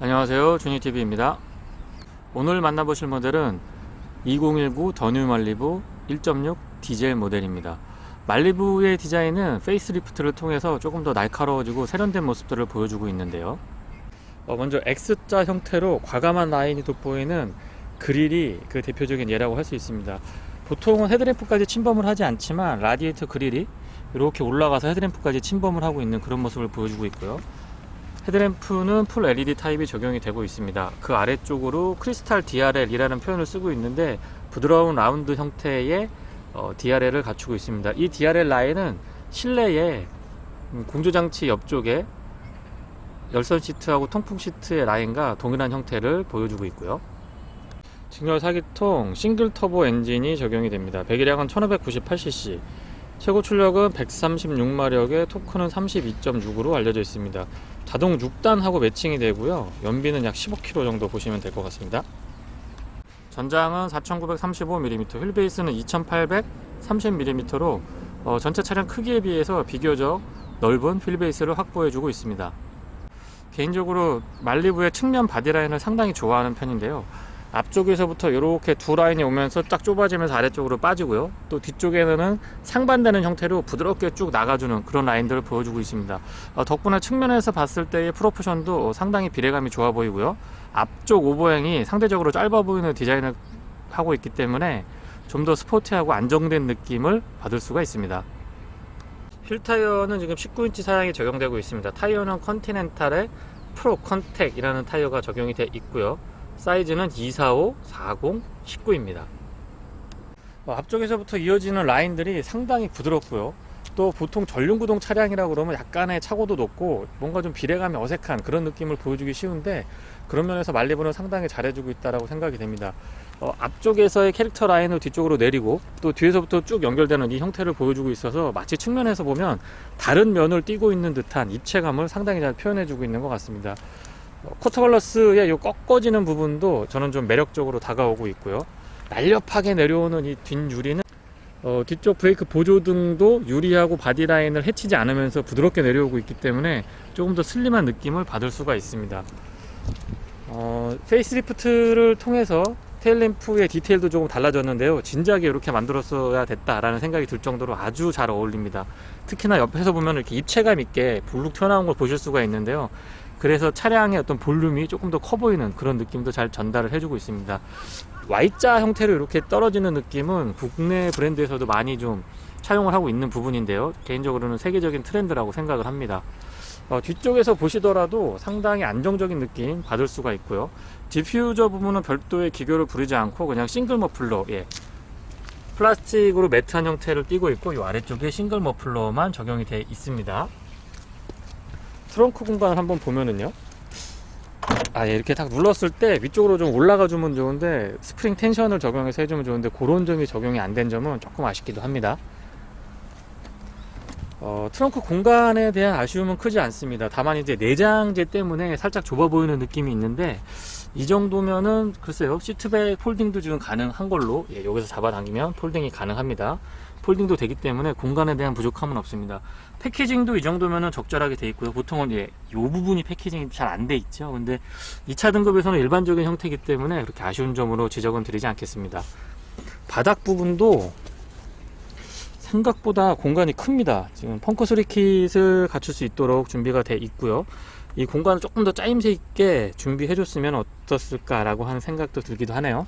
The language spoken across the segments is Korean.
안녕하세요, 주니TV입니다. 오늘 만나보실 모델은 2019 더 뉴 말리부 1.6 디젤 모델입니다. 말리부의 디자인은 페이스리프트를 통해서 조금 더 날카로워지고 세련된 모습들을 보여주고 있는데요. 먼저 X자 형태로 과감한 라인이 돋보이는 그릴이 그 대표적인 예라고 할 수 있습니다. 보통은 헤드램프까지 침범을 하지 않지만 라디에이터 그릴이 이렇게 올라가서 헤드램프까지 침범을 하고 있는 그런 모습을 보여주고 있고요. 헤드램프는 풀 LED 타입이 적용이 되고 있습니다. 그 아래쪽으로 크리스탈 DRL이라는 표현을 쓰고 있는데 부드러운 라운드 형태의 DRL을 갖추고 있습니다. 이 DRL 라인은 실내에 공조장치 옆쪽에 열선 시트하고 통풍 시트의 라인과 동일한 형태를 보여주고 있고요. 직렬 4기통 싱글 터보 엔진이 적용이 됩니다. 배기량은 1598cc, 최고 출력은 136마력에 토크는 32.6으로 알려져 있습니다. 자동 6단하고 매칭이 되고요. 연비는 약 15km 정도 보시면 될 것 같습니다. 전장은 4935mm, 휠베이스는 2830mm로 전체 차량 크기에 비해서 비교적 넓은 휠베이스를 확보해주고 있습니다. 개인적으로 말리부의 측면 바디라인을 상당히 좋아하는 편인데요. 앞쪽에서부터 이렇게 두 라인이 오면서 딱 좁아지면서 아래쪽으로 빠지고요. 또 뒤쪽에는 상반되는 형태로 부드럽게 쭉 나가주는 그런 라인들을 보여주고 있습니다. 덕분에 측면에서 봤을 때의 프로포션도 상당히 비례감이 좋아 보이고요. 앞쪽 오버행이 상대적으로 짧아 보이는 디자인을 하고 있기 때문에 좀 더 스포티하고 안정된 느낌을 받을 수가 있습니다. 휠 타이어는 지금 19인치 사양이 적용되고 있습니다. 타이어는 컨티넨탈의 프로 컨택이라는 타이어가 적용이 되어 있고요. 사이즈는 245, 40, 19입니다. 앞쪽에서부터 이어지는 라인들이 상당히 부드럽고요. 또 보통 전륜구동 차량이라고 그러면 약간의 차고도 높고 뭔가 좀 비례감이 어색한 그런 느낌을 보여주기 쉬운데 그런 면에서 말리부는 상당히 잘해주고 있다고 생각이 됩니다. 앞쪽에서의 캐릭터 라인을 뒤쪽으로 내리고 또 뒤에서부터 쭉 연결되는 이 형태를 보여주고 있어서 마치 측면에서 보면 다른 면을 띄고 있는 듯한 입체감을 상당히 잘 표현해주고 있는 것 같습니다. 쿼터밸런스의 이 꺾어지는 부분도 저는 좀 매력적으로 다가오고 있고요. 날렵하게 내려오는 이 뒷유리는 뒤쪽 브레이크 보조등도 유리하고 바디라인을 해치지 않으면서 부드럽게 내려오고 있기 때문에 조금 더 슬림한 느낌을 받을 수가 있습니다. 페이스리프트를 통해서 테일램프의 디테일도 조금 달라졌는데요. 진작에 이렇게 만들었어야 됐다라는 생각이 들 정도로 아주 잘 어울립니다. 특히나 옆에서 보면 이렇게 입체감 있게 불룩 튀어나온 걸 보실 수가 있는데요. 그래서 차량의 어떤 볼륨이 조금 더 커 보이는 그런 느낌도 잘 전달을 해주고 있습니다. Y자 형태로 이렇게 떨어지는 느낌은 국내 브랜드에서도 많이 좀 차용을 하고 있는 부분인데요. 개인적으로는 세계적인 트렌드라고 생각을 합니다. 뒤쪽에서 보시더라도 상당히 안정적인 느낌 받을 수가 있고요. 디퓨저 부분은 별도의 기교를 부리지 않고 그냥 싱글 머플러, 플라스틱으로 매트한 형태를 띄고 있고 이 아래쪽에 싱글 머플러만 적용이 되어 있습니다. 트렁크 공간을 한번 보면은요, 이렇게 딱 눌렀을 때 위쪽으로 좀 올라가 주면 좋은데 스프링 텐션을 적용해서 해주면 좋은데 그런 점이 적용이 안 된 점은 조금 아쉽기도 합니다. 트렁크 공간에 대한 아쉬움은 크지 않습니다. 다만 이제 내장재 때문에 살짝 좁아 보이는 느낌이 있는데 이 정도면은 글쎄요, 시트백 폴딩도 지금 가능한 걸로, 여기서 잡아당기면 폴딩이 가능합니다. 폴딩도 되기 때문에 공간에 대한 부족함은 없습니다. 패키징도 이 정도면은 적절하게 돼 있고요. 보통은 이 부분이 패키징이 잘 안 돼 있죠. 근데 2차 등급에서는 일반적인 형태이기 때문에 그렇게 아쉬운 점으로 지적은 드리지 않겠습니다. 바닥 부분도 생각보다 공간이 큽니다. 지금 펑크 수리 킷을 갖출 수 있도록 준비가 돼 있고요. 이 공간을 조금 더 짜임새 있게 준비해 줬으면 어떻을까라고 하는 생각도 들기도 하네요.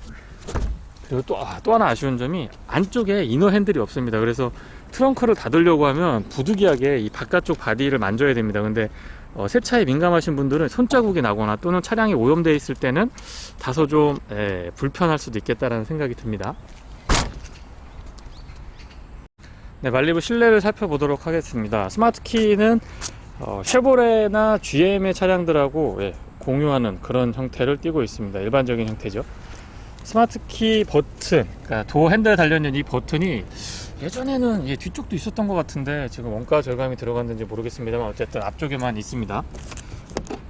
그리고 또 하나 아쉬운 점이 안쪽에 이너 핸들이 없습니다. 그래서 트렁크를 닫으려고 하면 부득이하게 이 바깥쪽 바디를 만져야 됩니다. 근데 세차에 민감하신 분들은 손자국이 나거나 또는 차량이 오염되어 있을 때는 다소 좀 불편할 수도 있겠다라는 생각이 듭니다. 말리부 실내를 살펴보도록 하겠습니다. 스마트키는 쉐보레나 GM의 차량들하고 공유하는 그런 형태를 띠고 있습니다. 일반적인 형태죠. 스마트키 버튼, 그러니까 도어 핸들에 달려있는 이 버튼이 예전에는 뒤쪽도 있었던 것 같은데 지금 원가 절감이 들어갔는지 모르겠습니다만 어쨌든 앞쪽에만 있습니다.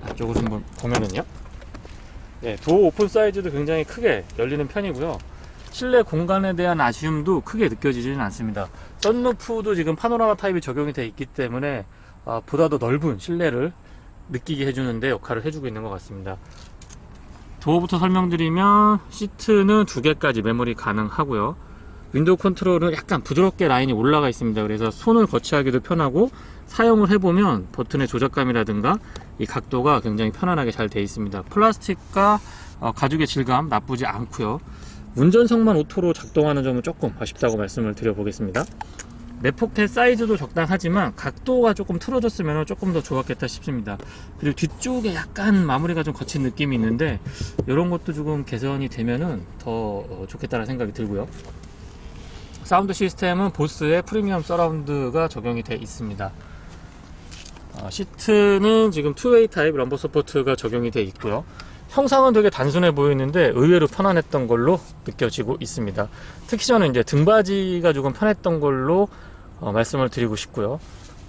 앞쪽을 한번 보면은요, 도어 오픈 사이즈도 굉장히 크게 열리는 편이고요. 실내 공간에 대한 아쉬움도 크게 느껴지지는 않습니다. 썬루프도 지금 파노라마 타입이 적용이 되어 있기 때문에 보다 더 넓은 실내를 느끼게 해주는데 역할을 해주고 있는 것 같습니다. 도어부터 설명드리면 시트는 2개까지 메모리 가능하고요. 윈도우 컨트롤은 약간 부드럽게 라인이 올라가 있습니다. 그래서 손을 거치하기도 편하고 사용을 해보면 버튼의 조작감이라든가 이 각도가 굉장히 편안하게 잘 되어 있습니다. 플라스틱과 가죽의 질감 나쁘지 않고요. 운전석만 오토로 작동하는 점은 조금 아쉽다고 말씀을 드려보겠습니다. 내폭대 사이즈도 적당하지만 각도가 조금 틀어졌으면 조금 더 좋았겠다 싶습니다. 그리고 뒤쪽에 약간 마무리가 좀 거친 느낌이 있는데 이런 것도 조금 개선이 되면은 더 좋겠다는 생각이 들고요. 사운드 시스템은 보스의 프리미엄 서라운드가 적용이 되어 있습니다. 시트는 지금 투웨이 타입 럼버 서포트가 적용이 되어 있고요. 형상은 되게 단순해 보이는데 의외로 편안했던 걸로 느껴지고 있습니다. 특히 저는 이제 등받이가 조금 편했던 걸로 말씀을 드리고 싶고요.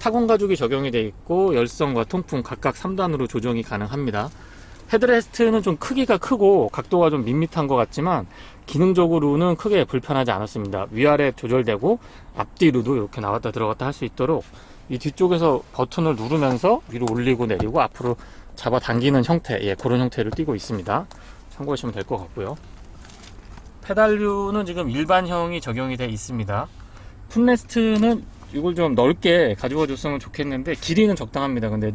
타공 가죽이 적용이 되어 있고 열선과 통풍 각각 3단으로 조정이 가능합니다. 헤드레스트는 좀 크기가 크고 각도가 좀 밋밋한 것 같지만 기능적으로는 크게 불편하지 않았습니다. 위아래 조절되고 앞뒤로도 이렇게 나왔다 들어갔다 할 수 있도록 이 뒤쪽에서 버튼을 누르면서 위로 올리고 내리고 앞으로 잡아당기는 형태, 그런 형태를 띠고 있습니다. 참고하시면 될 것 같고요. 페달류는 지금 일반형이 적용이 되어 있습니다. 풋레스트는 이걸 좀 넓게 가져와 줬으면 좋겠는데 길이는 적당합니다. 근데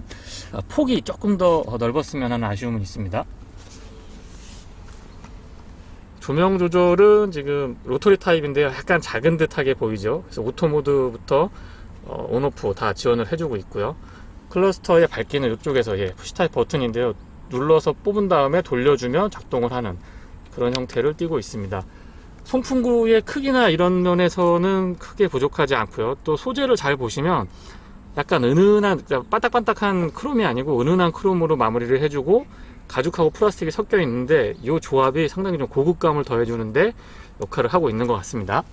폭이 조금 더 넓었으면 하는 아쉬움은 있습니다. 조명 조절은 지금 로터리 타입인데요. 약간 작은 듯하게 보이죠. 그래서 오토 모드부터 온오프 다 지원을 해주고 있고요. 클러스터의 밝기는 이쪽에서 푸시 타입 버튼인데요. 눌러서 뽑은 다음에 돌려주면 작동을 하는 그런 형태를 띠고 있습니다. 송풍구의 크기나 이런 면에서는 크게 부족하지 않고요. 또 소재를 잘 보시면 약간 은은한 반딱반딱한 크롬이 아니고 은은한 크롬으로 마무리를 해주고 가죽하고 플라스틱이 섞여 있는데 이 조합이 상당히 좀 고급감을 더해주는데 역할을 하고 있는 것 같습니다.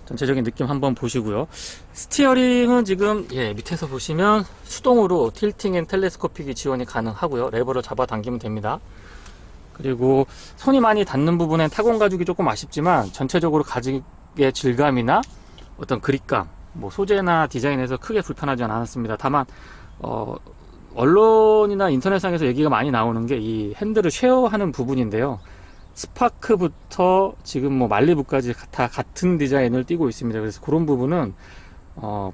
전체적인 느낌 한번 보시고요. 스티어링은 지금 밑에서 보시면 수동으로 틸팅 앤 텔레스코픽이 지원이 가능하고요. 레버를 잡아당기면 됩니다. 그리고 손이 많이 닿는 부분엔 타공 가죽이 조금 아쉽지만 전체적으로 가죽의 질감이나 어떤 그립감, 소재나 디자인에서 크게 불편하지 않았습니다. 다만 언론이나 인터넷상에서 얘기가 많이 나오는 게 이 핸들을 쉐어하는 부분인데요. 스파크부터 지금 말리부까지 다 같은 디자인을 띠고 있습니다. 그래서 그런 부분은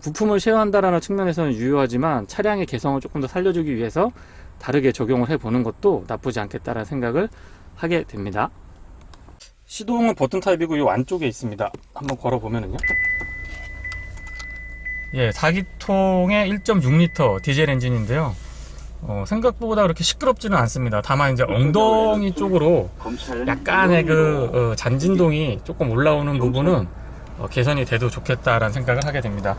부품을 쉐어한다라는 측면에서는 유효하지만 차량의 개성을 조금 더 살려주기 위해서 다르게 적용을 해보는 것도 나쁘지 않겠다라는 생각을 하게 됩니다. 시동은 버튼 타입이고 이 안쪽에 있습니다. 한번 걸어보면은요. 4기통의 1.6L 디젤 엔진인데요. 생각보다 그렇게 시끄럽지는 않습니다. 다만 이제 엉덩이 쪽으로 약간의 잔진동이 조금 올라오는 부분은 개선이 돼도 좋겠다라는 생각을 하게 됩니다.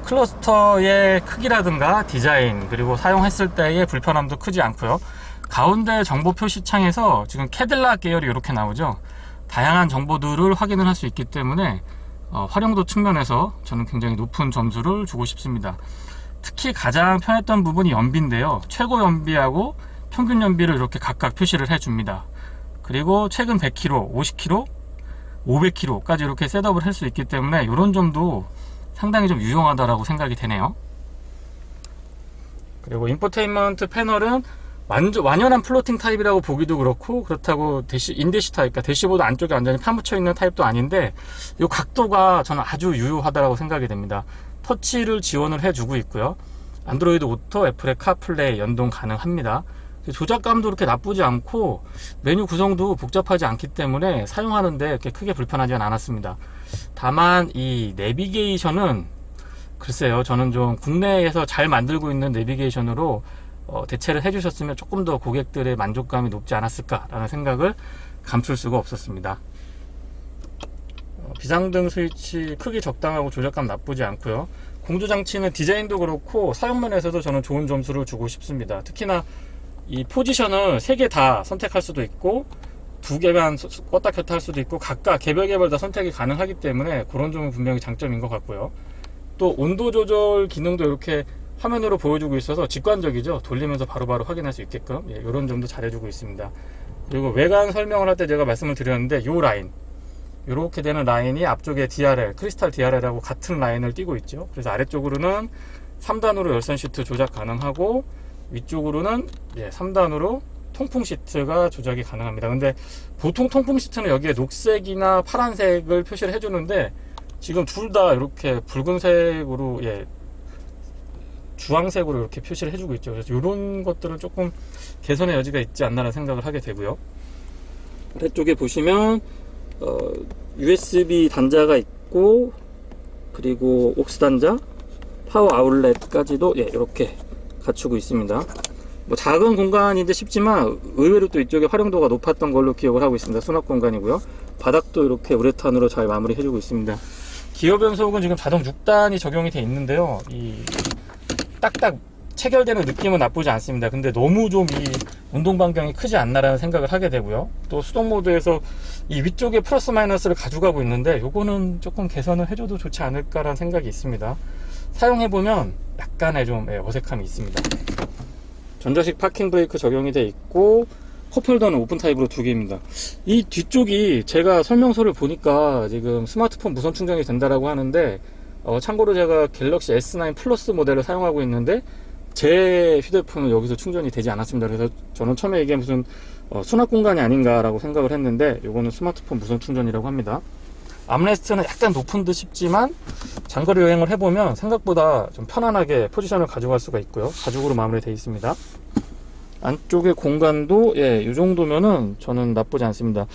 클러스터의 크기라든가 디자인 그리고 사용했을 때의 불편함도 크지 않고요. 가운데 정보 표시창에서 지금 캐딜락 계열이 이렇게 나오죠. 다양한 정보들을 확인을 할 수 있기 때문에 활용도 측면에서 저는 굉장히 높은 점수를 주고 싶습니다. 특히 가장 편했던 부분이 연비인데요. 최고 연비하고 평균 연비를 이렇게 각각 표시를 해줍니다. 그리고 최근 100km, 50km, 500km까지 이렇게 셋업을 할 수 있기 때문에 이런 점도 상당히 좀 유용하다라고 생각이 되네요. 그리고 인포테인먼트 패널은 완연한 플로팅 타입이라고 보기도 그렇고 그렇다고 인대시 타입, 그러니까 대시보드 안쪽에 완전히 파묻혀 있는 타입도 아닌데 이 각도가 저는 아주 유효하다고 생각이 됩니다. 터치를 지원을 해주고 있고요. 안드로이드 오토, 애플의 카플레이 연동 가능합니다. 조작감도 그렇게 나쁘지 않고 메뉴 구성도 복잡하지 않기 때문에 사용하는데 이렇게 크게 불편하지는 않았습니다. 다만 이 내비게이션은 글쎄요, 저는 좀 국내에서 잘 만들고 있는 내비게이션으로 대체를 해주셨으면 조금 더 고객들의 만족감이 높지 않았을까라는 생각을 감출 수가 없었습니다. 비상등 스위치 크기 적당하고 조작감 나쁘지 않고요. 공조장치는 디자인도 그렇고 사용면에서도 저는 좋은 점수를 주고 싶습니다. 특히나 이 포지션을 3개 다 선택할 수도 있고 2개만 껐다 켰다 할 수도 있고 각각 개별 다 선택이 가능하기 때문에 그런 점은 분명히 장점인 것 같고요. 또 온도 조절 기능도 이렇게 화면으로 보여주고 있어서 직관적이죠. 돌리면서 바로바로 확인할 수 있게끔 이런 점도 잘해주고 있습니다. 그리고 외관 설명을 할 때 제가 말씀을 드렸는데 이 라인, 이렇게 되는 라인이 앞쪽에 DRL, 크리스탈 DRL하고 같은 라인을 띄고 있죠. 그래서 아래쪽으로는 3단으로 열선 시트 조작 가능하고 위쪽으로는 3단으로 통풍 시트가 조작이 가능합니다. 근데 보통 통풍 시트는 여기에 녹색이나 파란색을 표시를 해주는데 지금 둘 다 이렇게 붉은색으로 주황색으로 이렇게 표시를 해주고 있죠. 그래서 이런 것들은 조금 개선의 여지가 있지 않나라는 생각을 하게 되고요. 아래쪽에 보시면 USB 단자가 있고, 그리고 옥스 단자, 파워 아울렛까지도 이렇게 갖추고 있습니다. 뭐 작은 공간인데 싶지만 의외로 또 이쪽에 활용도가 높았던 걸로 기억을 하고 있습니다. 수납 공간이고요. 바닥도 이렇게 우레탄으로 잘 마무리 해주고 있습니다. 기어 변속은 지금 자동 6단이 적용이 되어 있는데요. 이 딱딱 체결되는 느낌은 나쁘지 않습니다. 근데 너무 좀 이 운동 반경이 크지 않나라는 생각을 하게 되고요. 또 수동 모드에서 이 위쪽에 플러스 마이너스를 가져가고 있는데 요거는 조금 개선을 해줘도 좋지 않을까라는 생각이 있습니다. 사용해보면 약간의 좀 어색함이 있습니다. 전자식 파킹 브레이크 적용이 되어 있고, 컵홀더는 오픈 타입으로 2개입니다. 이 뒤쪽이 제가 설명서를 보니까 지금 스마트폰 무선 충전이 된다라고 하는데, 참고로 제가 갤럭시 S9 플러스 모델을 사용하고 있는데 제 휴대폰은 여기서 충전이 되지 않았습니다. 그래서 저는 처음에 이게 무슨 수납 공간이 아닌가 라고 생각을 했는데, 이거는 스마트폰 무선 충전이라고 합니다. 암레스트는 약간 높은 듯 싶지만 장거리 여행을 해보면 생각보다 좀 편안하게 포지션을 가져갈 수가 있고요. 가죽으로 마무리되어 있습니다. 안쪽의 공간도 이 정도면은 저는 나쁘지 않습니다.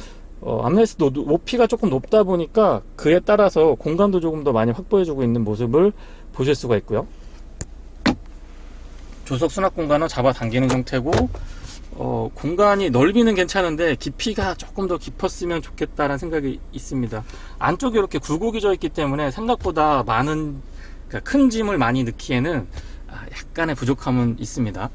암레스트 높이가 조금 높다 보니까 그에 따라서 공간도 조금 더 많이 확보해주고 있는 모습을 보실 수가 있고요. 조석 수납 공간은 잡아당기는 형태고, 공간이 넓이는 괜찮은데 깊이가 조금 더 깊었으면 좋겠다는 생각이 있습니다. 안쪽이 이렇게 굴곡이 져 있기 때문에 생각보다 많은, 그러니까 큰 짐을 많이 넣기에는 약간의 부족함은 있습니다.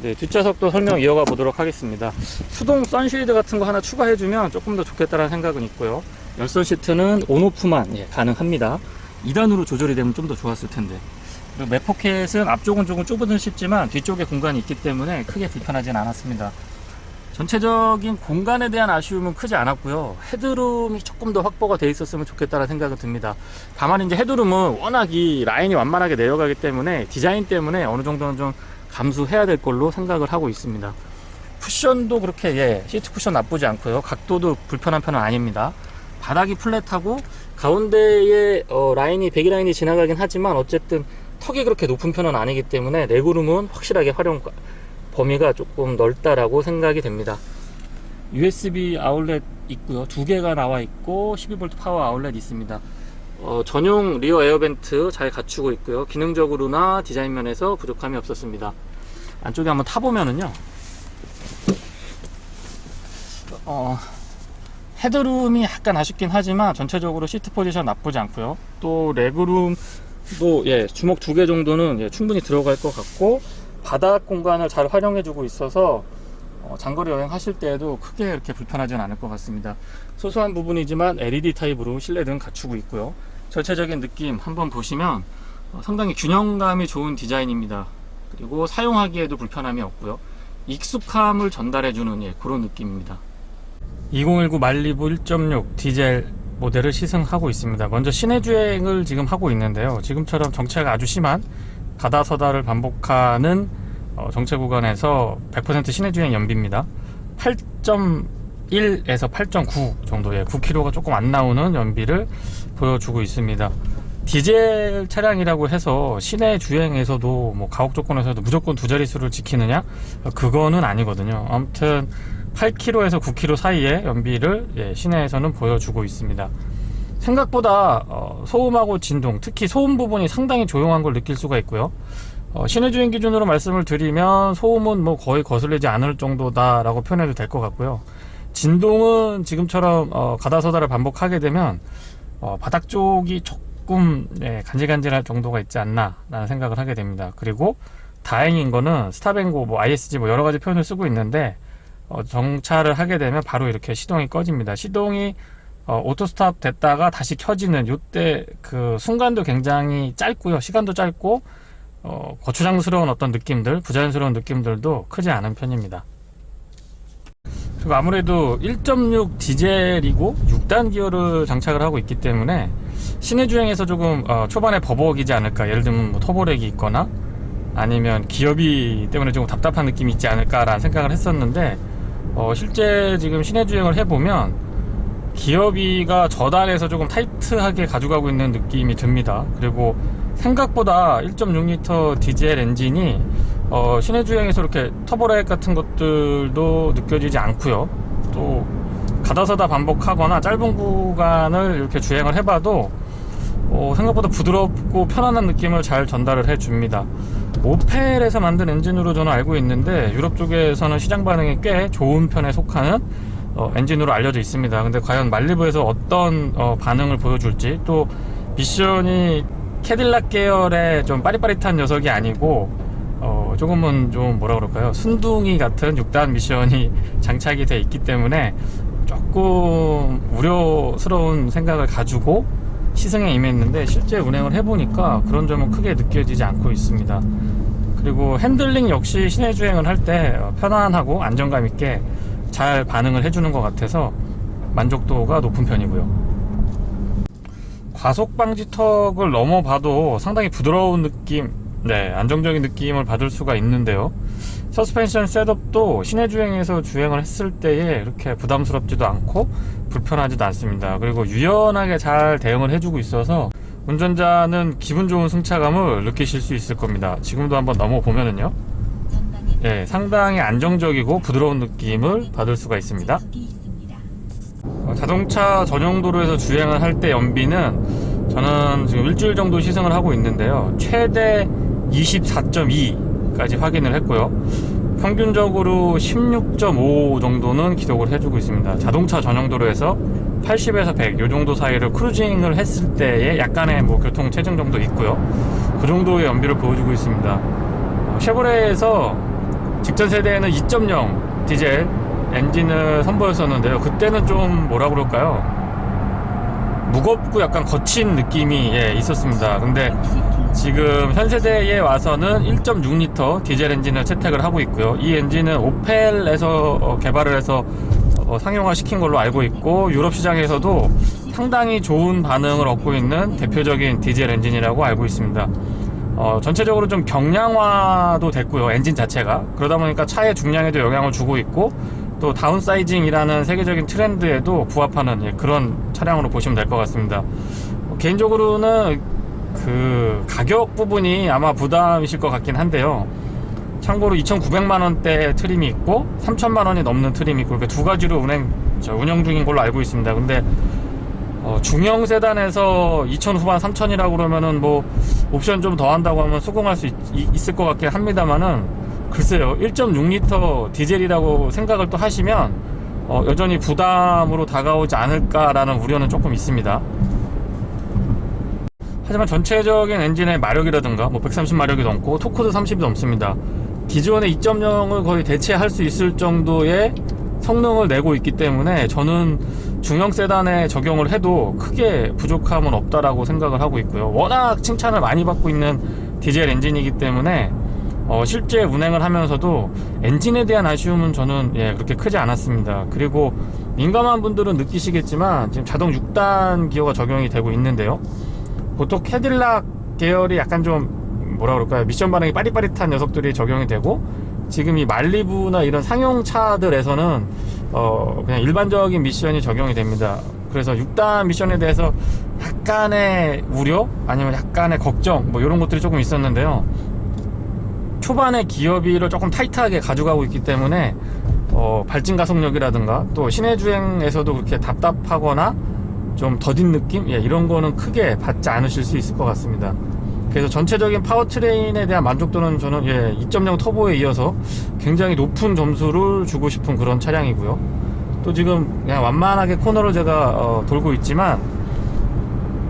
네, 뒷좌석도 설명 이어가 보도록 하겠습니다. 수동 선쉴드 같은 거 하나 추가해주면 조금 더 좋겠다는 생각은 있고요. 열선 시트는 온오프만 가능합니다. 2단으로 조절이 되면 좀 더 좋았을 텐데. 그리고 맥포켓은 앞쪽은 조금 좁은 듯 싶지만 뒤쪽에 공간이 있기 때문에 크게 불편하진 않았습니다. 전체적인 공간에 대한 아쉬움은 크지 않았고요. 헤드룸이 조금 더 확보가 돼 있었으면 좋겠다는 생각이 듭니다. 다만 이제 헤드룸은 워낙 이 라인이 완만하게 내려가기 때문에 디자인 때문에 어느 정도는 좀 감수해야 될 걸로 생각을 하고 있습니다. 쿠션도 그렇게 시트 쿠션 나쁘지 않고요. 각도도 불편한 편은 아닙니다. 바닥이 플랫하고 가운데에 라인이 배기 라인이 지나가긴 하지만 어쨌든 턱이 그렇게 높은 편은 아니기 때문에 레그룸은 확실하게 활용 범위가 조금 넓다라고 생각이 됩니다. USB 아울렛 있고요. 2개가 나와 있고 12V 파워 아울렛 있습니다. 전용 리어 에어벤트 잘 갖추고 있고요. 기능적으로나 디자인 면에서 부족함이 없었습니다. 안쪽에 한번 타보면은요, 헤드룸이 약간 아쉽긴 하지만 전체적으로 시트 포지션 나쁘지 않고요. 또 레그룸도 주먹 2개 정도는 충분히 들어갈 것 같고, 바닥 공간을 잘 활용해주고 있어서 장거리 여행 하실 때에도 크게 이렇게 불편하지는 않을 것 같습니다. 소소한 부분이지만 LED 타입으로 실내등 갖추고 있고요. 전체적인 느낌 한번 보시면 상당히 균형감이 좋은 디자인입니다. 그리고 사용하기에도 불편함이 없고요. 익숙함을 전달해주는 그런 느낌입니다. 2019 말리부 1.6 디젤 모델을 시승하고 있습니다. 먼저 시내 주행을 지금 하고 있는데요. 지금처럼 정체가 아주 심한 가다서다를 반복하는 정체 구간에서 100% 시내 주행 연비입니다. 8.1에서 8.9 정도의 9km가 조금 안 나오는 연비를 보여주고 있습니다. 디젤 차량이라고 해서 시내 주행에서도 뭐 가옥 조건에서도 무조건 두 자릿수를 지키느냐? 그거는 아니거든요. 아무튼 8km에서 9km 사이의 연비를 시내에서는 보여주고 있습니다. 생각보다 소음하고 진동, 특히 소음 부분이 상당히 조용한 걸 느낄 수가 있고요. 시내 주행 기준으로 말씀을 드리면 소음은 뭐 거의 거슬리지 않을 정도다 라고 표현해도 될 것 같고요. 진동은 지금처럼 가다서다를 반복하게 되면 바닥 쪽이 조금 간질간질할 정도가 있지 않나 라는 생각을 하게 됩니다. 그리고 다행인 거는 스탑앤고, 뭐 ISG 뭐 여러 가지 표현을 쓰고 있는데 정차를 하게 되면 바로 이렇게 시동이 꺼집니다. 시동이 오토 스탑 됐다가 다시 켜지는 요때 그 순간도 굉장히 짧고요. 시간도 짧고 거추장스러운 어떤 느낌들, 부자연스러운 느낌들도 크지 않은 편입니다. 그리고 아무래도 1.6 디젤이고 6단 기어를 장착을 하고 있기 때문에 시내 주행에서 조금 초반에 버벅이지 않을까. 예를 들면 뭐 터보렉이 있거나 아니면 기어비 때문에 조금 답답한 느낌이 있지 않을까라는 생각을 했었는데 실제 지금 시내 주행을 해보면 기어비가 저단에서 조금 타이트하게 가져가고 있는 느낌이 듭니다. 그리고 생각보다 1.6L 디젤 엔진이 시내 주행에서 이렇게 터보렉 같은 것들도 느껴지지 않고요. 또 가다서다 반복하거나 짧은 구간을 이렇게 주행을 해봐도 생각보다 부드럽고 편안한 느낌을 잘 전달을 해줍니다. 오펠에서 만든 엔진으로 저는 알고 있는데 유럽 쪽에서는 시장 반응이 꽤 좋은 편에 속하는 엔진으로 알려져 있습니다. 근데 과연 말리부에서 어떤 반응을 보여줄지, 또 미션이 캐딜락 계열의 좀 빠릿빠릿한 녀석이 아니고 조금은 좀 뭐라 그럴까요, 순둥이 같은 6단 미션이 장착이 돼 있기 때문에 조금 우려스러운 생각을 가지고 시승에 임했는데 실제 운행을 해보니까 그런 점은 크게 느껴지지 않고 있습니다. 그리고 핸들링 역시 시내 주행을 할 때 편안하고 안정감 있게 잘 반응을 해주는 것 같아서 만족도가 높은 편이고요. 과속 방지턱을 넘어봐도 상당히 부드러운 느낌, 안정적인 느낌을 받을 수가 있는데요. 서스펜션 셋업도 시내 주행에서 주행을 했을 때에 이렇게 부담스럽지도 않고 불편하지도 않습니다. 그리고 유연하게 잘 대응을 해주고 있어서 운전자는 기분 좋은 승차감을 느끼실 수 있을 겁니다. 지금도 한번 넘어보면은요, 상당히 안정적이고 부드러운 느낌을 받을 수가 있습니다. 자동차 전용 도로에서 주행을 할 때 연비는 저는 지금 일주일 정도 시승을 하고 있는데요, 최대 24.2까지 확인을 했고요, 평균적으로 16.5 정도는 기록을 해주고 있습니다. 자동차 전용 도로에서 80에서 100 요 정도 사이를 크루징을 했을 때에 약간의 교통 체증 정도 있고요, 그 정도의 연비를 보여주고 있습니다. 쉐보레에서 직전 세대에는 2.0 디젤 엔진을 선보였었는데요, 그때는 좀 뭐라 그럴까요, 무겁고 약간 거친 느낌이 있었습니다. 근데 지금 현 세대에 와서는 1.6L 디젤 엔진을 채택을 하고 있고요. 이 엔진은 오펠에서 개발을 해서 상용화 시킨 걸로 알고 있고, 유럽 시장에서도 상당히 좋은 반응을 얻고 있는 대표적인 디젤 엔진이라고 알고 있습니다. 전체적으로 좀 경량화도 됐고요, 엔진 자체가. 그러다 보니까 차의 중량에도 영향을 주고 있고, 또 다운사이징이라는 세계적인 트렌드에도 부합하는 그런 차량으로 보시면 될 것 같습니다. 개인적으로는 그 가격 부분이 아마 부담이실 것 같긴 한데요, 참고로 2,900만원대 트림이 있고 3,000만원이 넘는 트림이 있고, 이렇게 두 가지로 운영 중인 걸로 알고 있습니다. 근데 중형 세단에서 2,000 후반 3,000이라고 그러면은 옵션 좀 더 한다고 하면 수긍할 수 있을 것 같긴 합니다만은, 글쎄요, 1.6L 디젤이라고 생각을 또 하시면 여전히 부담으로 다가오지 않을까라는 우려는 조금 있습니다. 하지만 전체적인 엔진의 마력이라든가 130마력이 넘고 토크도 30이 넘습니다. 기존의 2.0을 거의 대체할 수 있을 정도의 성능을 내고 있기 때문에 저는 중형 세단에 적용을 해도 크게 부족함은 없다라고 생각을 하고 있고요. 워낙 칭찬을 많이 받고 있는 디젤 엔진이기 때문에 실제 운행을 하면서도 엔진에 대한 아쉬움은 저는 그렇게 크지 않았습니다. 그리고 민감한 분들은 느끼시겠지만 지금 자동 6단 기어가 적용이 되고 있는데요, 보통 캐딜락 계열이 약간 좀 뭐라 그럴까요, 미션 반응이 빠릿빠릿한 녀석들이 적용이 되고, 지금 이 말리부나 이런 상용차들에서는 그냥 일반적인 미션이 적용이 됩니다. 그래서 6단 미션에 대해서 약간의 우려 아니면 약간의 걱정 이런 것들이 조금 있었는데요, 초반에 기어비를 조금 타이트하게 가져가고 있기 때문에 발진 가속력이라든가 또 시내 주행에서도 그렇게 답답하거나 좀 더딘 느낌? 이런 거는 크게 받지 않으실 수 있을 것 같습니다. 그래서 전체적인 파워트레인에 대한 만족도는 저는 2.0 터보에 이어서 굉장히 높은 점수를 주고 싶은 그런 차량이고요. 또 지금 그냥 완만하게 코너를 제가 돌고 있지만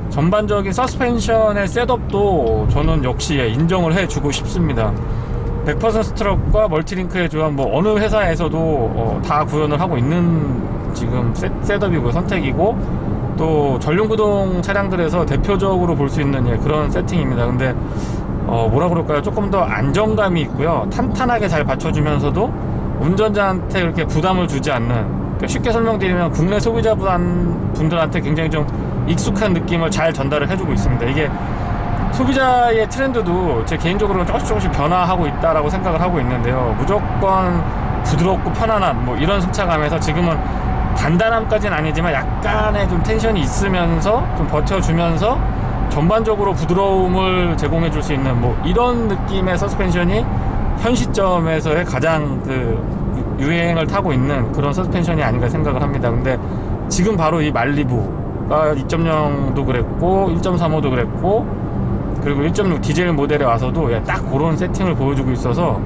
전반적인 서스펜션의 셋업도 저는 역시 인정을 해주고 싶습니다. 100% 스트럭과 멀티링크의 조합, 어느 회사에서도 다 구현을 하고 있는 지금 셋업이고 선택이고, 또 전륜구동 차량들에서 대표적으로 볼 수 있는 그런 세팅입니다. 근데 뭐라 그럴까요, 조금 더 안정감이 있고요, 탄탄하게 잘 받쳐주면서도 운전자한테 그렇게 부담을 주지 않는, 그러니까 쉽게 설명드리면 국내 소비자분들한테 굉장히 좀 익숙한 느낌을 잘 전달을 해주고 있습니다. 이게 소비자의 트렌드도 제 개인적으로는 조금씩 변화하고 있다라고 생각을 하고 있는데요. 무조건 부드럽고 편안한 뭐 이런 승차감에서 지금은 단단함까지는 아니지만 약간의 좀 텐션이 있으면서 좀 버텨주면서 전반적으로 부드러움을 제공해 줄 수 있는 뭐 이런 느낌의 서스펜션이 현 시점에서의 가장 그 유행을 타고 있는 그런 서스펜션이 아닌가 생각을 합니다. 근데 지금 바로 이 말리부가 2.0도 그랬고 1.35도 그랬고 그리고 1.6 디젤 모델에 와서도 딱 그런 세팅을 보여주고 있어서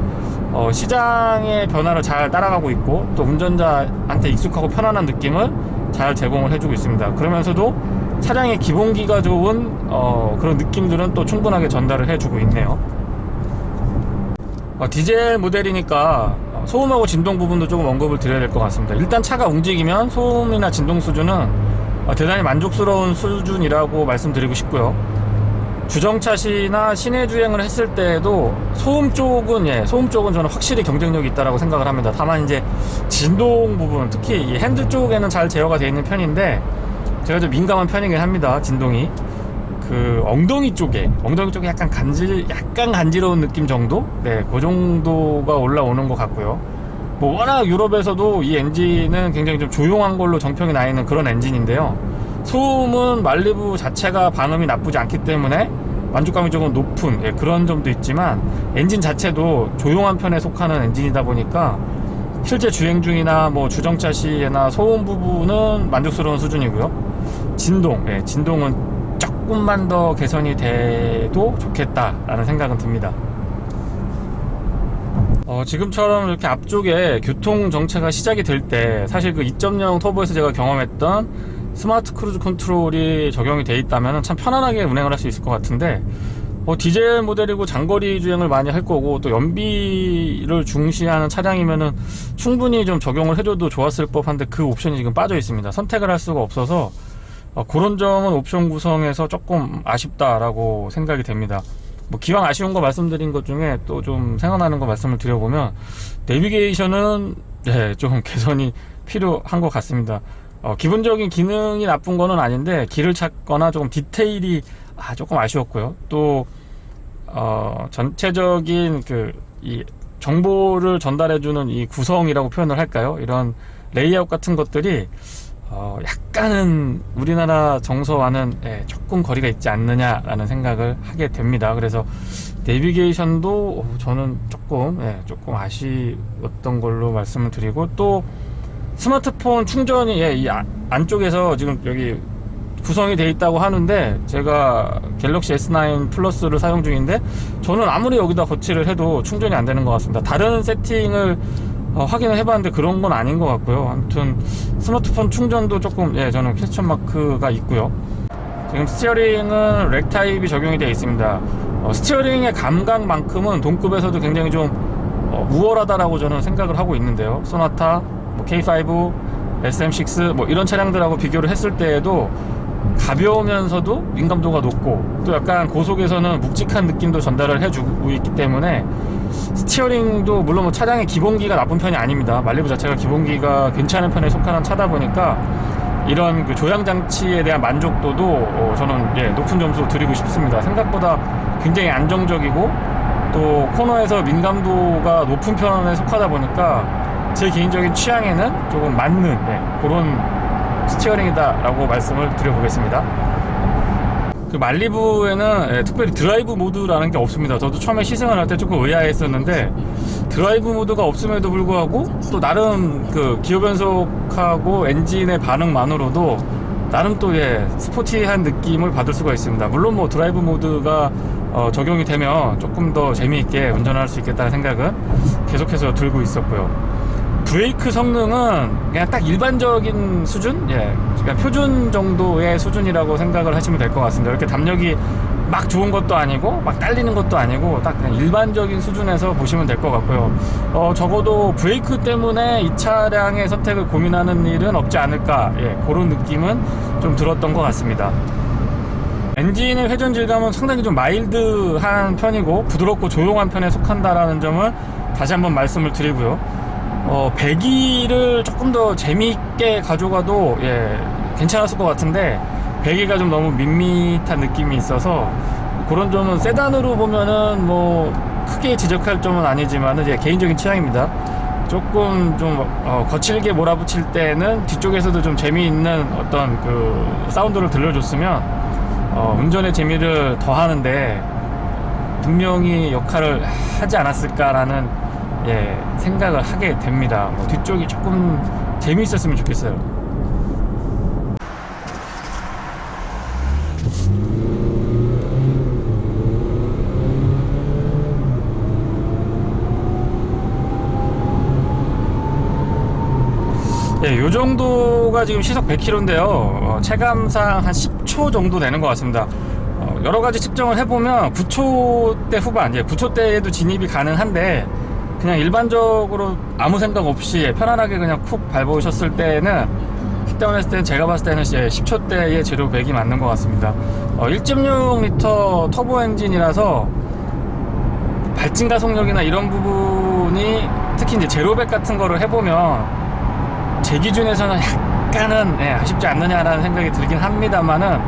시장의 변화를 잘 따라가고 있고 또 운전자한테 익숙하고 편안한 느낌을 잘 제공을 해주고 있습니다. 그러면서도 차량의 기본기가 좋은 그런 느낌들은 또 충분하게 전달을 해주고 있네요. 디젤 모델이니까 소음하고 진동 부분도 조금 언급을 드려야 될 것 같습니다. 일단 차가 움직이면 소음이나 진동 수준은 대단히 만족스러운 수준이라고 말씀드리고 싶고요. 주정차 시나 시내 주행을 했을 때에도 소음 쪽은 저는 확실히 경쟁력이 있다라고 생각을 합니다. 다만 이제 진동 부분, 특히 이 핸들 쪽에는 잘 제어가 되어 있는 편인데 제가 좀 민감한 편이긴 합니다. 진동이 그 엉덩이 쪽에 약간 간지러운 느낌 정도? 네, 그 정도가 올라오는 것 같고요. 뭐 워낙 유럽에서도 이 엔진은 굉장히 좀 조용한 걸로 정평이 나 있는 그런 엔진인데요. 소음은 말리부 자체가 반음이 나쁘지 않기 때문에 만족감이 조금 높은 그런 점도 있지만 엔진 자체도 조용한 편에 속하는 엔진이다 보니까 실제 주행 중이나 뭐 주정차 시에나 소음 부분은 만족스러운 수준이고요. 진동은 조금만 더 개선이 돼도 좋겠다라는 생각은 듭니다. 지금처럼 이렇게 앞쪽에 교통 정체가 시작이 될 때 사실 그 2.0 터보에서 제가 경험했던 스마트 크루즈 컨트롤이 적용이 돼 있다면 참 편안하게 운행을 할 수 있을 것 같은데 디젤 모델이고 장거리 주행을 많이 할 거고 또 연비를 중시하는 차량이면은 충분히 좀 적용을 해줘도 좋았을 법한데 그 옵션이 지금 빠져 있습니다. 선택을 할 수가 없어서 그런 점은 옵션 구성에서 조금 아쉽다라고 생각이 됩니다. 뭐 기왕 아쉬운 거 말씀드린 것 중에 또 좀 생각나는 거 말씀을 드려보면 내비게이션은 좀 개선이 필요한 것 같습니다. 기본적인 기능이 나쁜 거는 아닌데 길을 찾거나 조금 디테일이 조금 아쉬웠고요. 또 전체적인 이 정보를 전달해주는 이 구성이라고 표현을 할까요? 이런 레이아웃 같은 것들이 약간은 우리나라 정서와는 조금 거리가 있지 않느냐라는 생각을 하게 됩니다. 그래서 내비게이션도 저는 조금 아쉬웠던 걸로 말씀을 드리고 또 스마트폰 충전이 이 안쪽에서 지금 여기 구성이 되어 있다고 하는데 제가 갤럭시 S9 플러스를 사용 중인데 저는 아무리 여기다 거치를 해도 충전이 안 되는 것 같습니다. 다른 세팅을 확인을 해봤는데 그런 건 아닌 것 같고요. 아무튼 스마트폰 충전도 조금 저는 퀘스천 마크가 있고요. 지금 스티어링은 렉 타입이 적용이 되어 있습니다. 스티어링의 감각만큼은 동급에서도 굉장히 좀 우월하다라고 저는 생각을 하고 있는데요. 소나타, K5, SM6 뭐 이런 차량들하고 비교를 했을 때에도 가벼우면서도 민감도가 높고 또 약간 고속에서는 묵직한 느낌도 전달을 해주고 있기 때문에 스티어링도 물론 뭐 차량의 기본기가 나쁜 편이 아닙니다. 말리부 자체가 기본기가 괜찮은 편에 속하는 차다 보니까 이런 그 조향 장치에 대한 만족도도 저는 높은 점수 드리고 싶습니다. 생각보다 굉장히 안정적이고 또 코너에서 민감도가 높은 편에 속하다 보니까 제 개인적인 취향에는 조금 맞는 그런 스티어링이다 라고 말씀을 드려보겠습니다. 그 말리부에는 특별히 드라이브 모드라는 게 없습니다. 저도 처음에 시승을 할 때 조금 의아했었는데 드라이브 모드가 없음에도 불구하고 또 나름 그 기어 변속하고 엔진의 반응만으로도 나름 또 스포티한 느낌을 받을 수가 있습니다. 물론 뭐 드라이브 모드가 적용이 되면 조금 더 재미있게 운전할 수 있겠다는 생각은 계속해서 들고 있었고요. 브레이크 성능은 그냥 딱 일반적인 수준? 그냥 표준 정도의 수준이라고 생각을 하시면 될 것 같습니다. 이렇게 담력이 막 좋은 것도 아니고 막 딸리는 것도 아니고 딱 그냥 일반적인 수준에서 보시면 될 것 같고요. 적어도 브레이크 때문에 이 차량의 선택을 고민하는 일은 없지 않을까 그런 느낌은 좀 들었던 것 같습니다. 엔진의 회전 질감은 상당히 좀 마일드한 편이고 부드럽고 조용한 편에 속한다라는 점을 다시 한번 말씀을 드리고요. 배기를 조금 더 재미있게 가져가도 괜찮았을 것 같은데 배기가 좀 너무 밋밋한 느낌이 있어서 그런 점은 세단으로 보면은 뭐 크게 지적할 점은 아니지만 제 개인적인 취향입니다. 조금 좀 거칠게 몰아붙일 때는 뒤쪽에서도 좀 재미있는 어떤 그 사운드를 들려줬으면 운전의 재미를 더하는데 분명히 역할을 하지 않았을까라는 생각을 하게 됩니다. 뒤쪽이 조금 재미있었으면 좋겠어요. 요 정도가 지금 시속 100km인데요. 체감상 한 10초 정도 되는 것 같습니다. 여러 가지 측정을 해보면 9초대 후반, 9초대에도 진입이 가능한데, 그냥 일반적으로 아무 생각 없이 편안하게 그냥 쿡 밟으셨을 때는, 킥다운 했을 때는 제가 봤을 때는 10초대의 제로 100이 맞는 것 같습니다. 1.6L 터보 엔진이라서 발진 가속력이나 이런 부분이 특히 이제 제로 100 같은 거를 해보면 제 기준에서는 약간은 아쉽지 않느냐라는 생각이 들긴 합니다만은,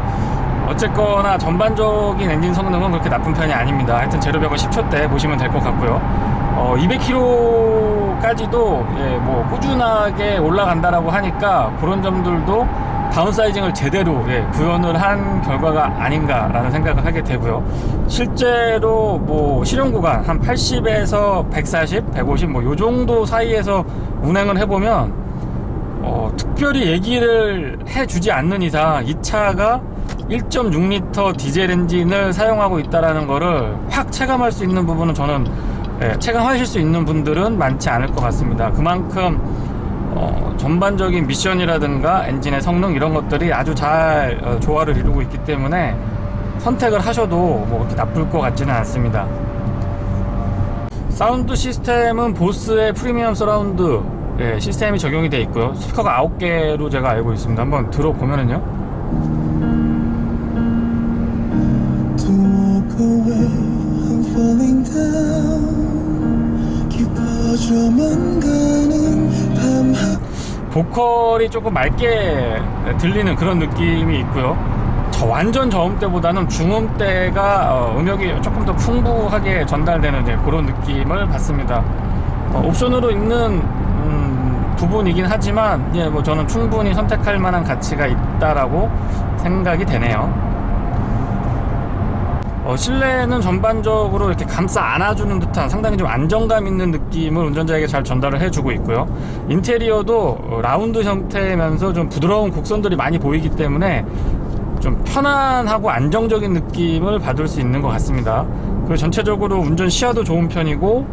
어쨌거나 전반적인 엔진 성능은 그렇게 나쁜 편이 아닙니다. 하여튼 제로 100은 10초대 보시면 될 것 같고요. 200km까지도 뭐 꾸준하게 올라간다라고 하니까 그런 점들도 다운사이징을 제대로 구현을 한 결과가 아닌가라는 생각을 하게 되고요. 실제로 뭐 실용 구간 한 80에서 140, 150 뭐 요 정도 사이에서 운행을 해보면 특별히 얘기를 해주지 않는 이상 이 차가 1.6L 디젤 엔진을 사용하고 있다는 거를 확 체감할 수 있는 부분은 저는 체감하실 수 있는 분들은 많지 않을 것 같습니다. 그만큼 전반적인 미션이라든가 엔진의 성능 이런 것들이 아주 잘 조화를 이루고 있기 때문에 선택을 하셔도 뭐 그렇게 나쁠 것 같지는 않습니다. 사운드 시스템은 보스의 프리미엄 서라운드 시스템이 적용이 되어 있고요. 스피커가 9개로 제가 알고 있습니다. 한번 들어보면은요. 보컬이 조금 맑게 들리는 그런 느낌이 있고요. 완전 저음대보다는 중음대가 음역이 조금 더 풍부하게 전달되는 그런 느낌을 받습니다. 옵션으로 있는 부분이긴 하지만 뭐 저는 충분히 선택할 만한 가치가 있다라고 생각이 되네요. 실내는 전반적으로 이렇게 감싸 안아주는 듯한 상당히 좀 안정감 있는 느낌을 운전자에게 잘 전달을 해주고 있고요. 인테리어도 라운드 형태면서 좀 부드러운 곡선들이 많이 보이기 때문에 좀 편안하고 안정적인 느낌을 받을 수 있는 것 같습니다. 그리고 전체적으로 운전 시야도 좋은 편이고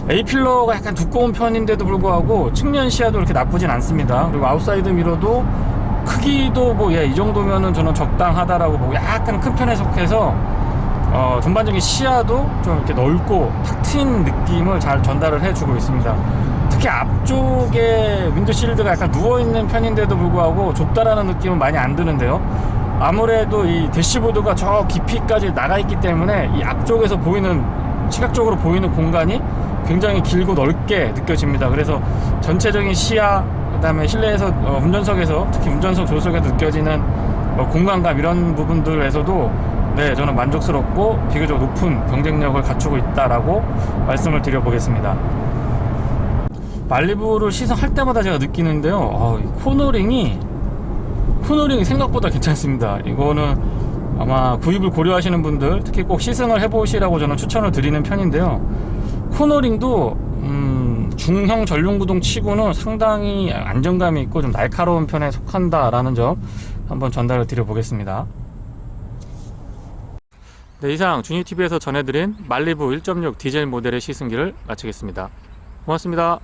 A필러가 약간 두꺼운 편인데도 불구하고 측면 시야도 그렇게 나쁘진 않습니다. 그리고 아웃사이드 미러도 크기도 뭐 이 정도면은 저는 적당하다라고 보고 약간 큰 편에 속해서 전반적인 시야도 좀 이렇게 넓고 탁 트인 느낌을 잘 전달을 해주고 있습니다. 특히 앞쪽에 윈드실드가 약간 누워있는 편인데도 불구하고 좁다라는 느낌은 많이 안 드는데요. 아무래도 이 대시보드가 저 깊이까지 나가 있기 때문에 이 앞쪽에서 보이는, 시각적으로 보이는 공간이 굉장히 길고 넓게 느껴집니다. 그래서 전체적인 시야, 그 다음에 실내에서 운전석에서, 특히 운전석 조수석에서 느껴지는 공간감 이런 부분들에서도 저는 만족스럽고 비교적 높은 경쟁력을 갖추고 있다라고 말씀을 드려보겠습니다. 말리부를 시승할 때마다 제가 느끼는데요, 코너링이 생각보다 괜찮습니다. 이거는 아마 구입을 고려하시는 분들, 특히 꼭 시승을 해보시라고 저는 추천을 드리는 편인데요. 코너링도 중형 전륜구동 치고는 상당히 안정감이 있고 좀 날카로운 편에 속한다라는 점 한번 전달을 드려보겠습니다. 이상 주니티비에서 전해드린 말리부 1.6 디젤 모델의 시승기를 마치겠습니다. 고맙습니다.